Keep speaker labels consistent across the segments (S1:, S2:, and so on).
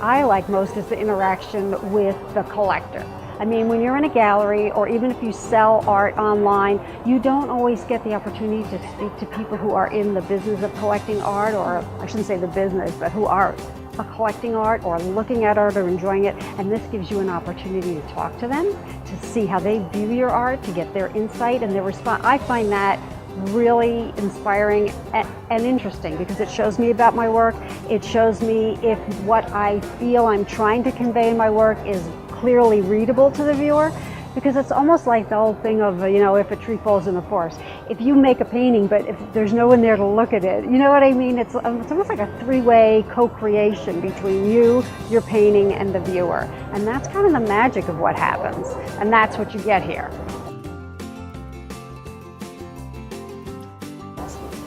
S1: I like most is the interaction with the collector. I mean, when you're in a gallery, or even if you sell art online, you don't always get the opportunity to speak to people who are in the business of collecting art, or I shouldn't say the business, but who are collecting art or looking at art or enjoying it. And this gives you an opportunity to talk to them, to see how they view your art, to get their insight and their response. I find that really inspiring and interesting, because it shows me about my work. It shows me if what I feel I'm trying to convey in my work is clearly readable to the viewer, because it's almost like the whole thing of, you know, if a tree falls in the forest. If you make a painting, but if there's no one there to look at it, you know what I mean? It's almost like a three-way co-creation between you, your painting, and the viewer. And that's kind of the magic of what happens. And that's what you get here.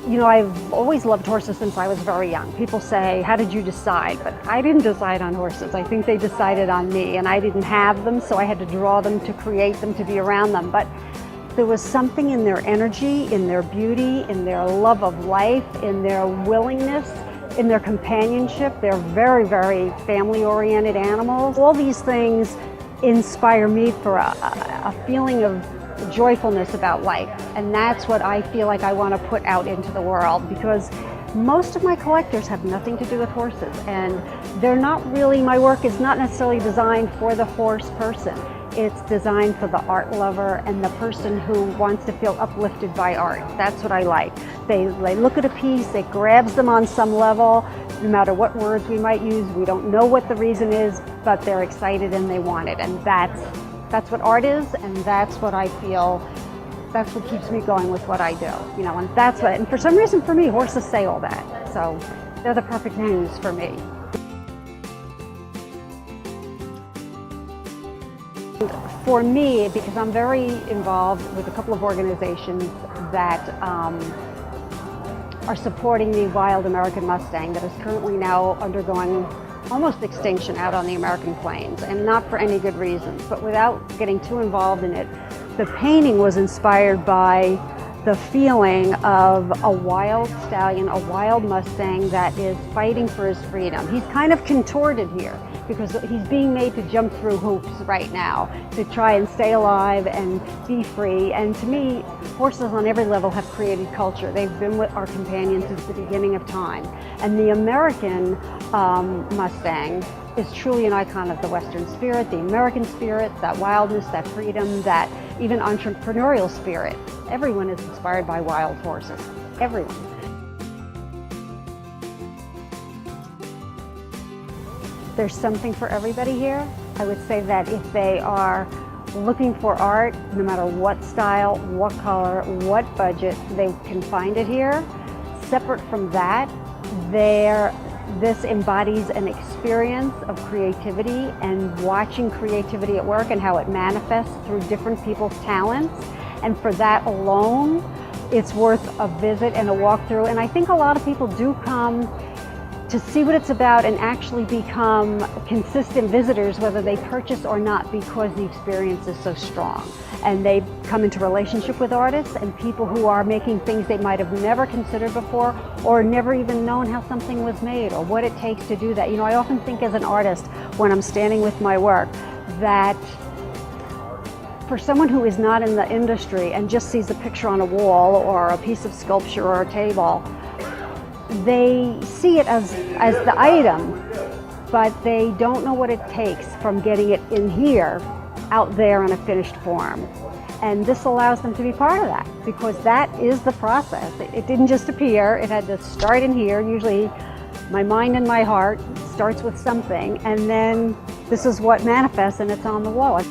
S1: You know, I've always loved horses since I was very young. People say, how did you decide? But I didn't decide on horses. I think they decided on me, and I didn't have them, so I had to draw them, to create them, to be around them. But there was something in their energy, in their beauty, in their love of life, in their willingness, in their companionship. They're very, very family-oriented animals. All these things inspire me for a feeling of joyfulness about life, and that's what I feel like I want to put out into the world, because most of my collectors have nothing to do with horses, and they're not really, my work is not necessarily designed for the horse person. It's designed for the art lover and the person who wants to feel uplifted by art. That's what I like. They look at a piece, it grabs them on some level, no matter what words we might use. We don't know what the reason is, but they're excited and they want it, and that's what art is, and that's what I feel, that's what keeps me going with what I do, you know, and that's what, and for some reason for me, horses say all that, so they're the perfect muse for me. For me, because I'm very involved with a couple of organizations that are supporting the wild American Mustang that is currently now undergoing almost extinction out on the American plains, and not for any good reasons. But without getting too involved in it, the painting was inspired by the feeling of a wild stallion, a wild Mustang that is fighting for his freedom. He's kind of contorted here because he's being made to jump through hoops right now to try and stay alive and be free. And to me, horses on every level have created culture. They've been with our companions since the beginning of time. And the American Mustang is truly an icon of the Western spirit, the American spirit, that wildness, that freedom, that even entrepreneurial spirit. Everyone is inspired by wild horses, everyone. There's something for everybody here. I would say that if they are looking for art, no matter what style, what color, what budget, they can find it here. Separate from that, this embodies an experience of creativity and watching creativity at work and how it manifests through different people's talents. And for that alone, it's worth a visit and a walkthrough. And I think a lot of people do come to see what it's about and actually become consistent visitors, whether they purchase or not, because the experience is so strong. And they come into relationship with artists and people who are making things they might have never considered before, or never even known how something was made or what it takes to do that. You know, I often think as an artist, when I'm standing with my work, that for someone who is not in the industry and just sees a picture on a wall or a piece of sculpture or a table, they see it as the item, but they don't know what it takes from getting it in here out there in a finished form. And this allows them to be part of that, because that is the process. It didn't just appear, it had to start in here. Usually my mind and my heart starts with something, and then this is what manifests and it's on the wall.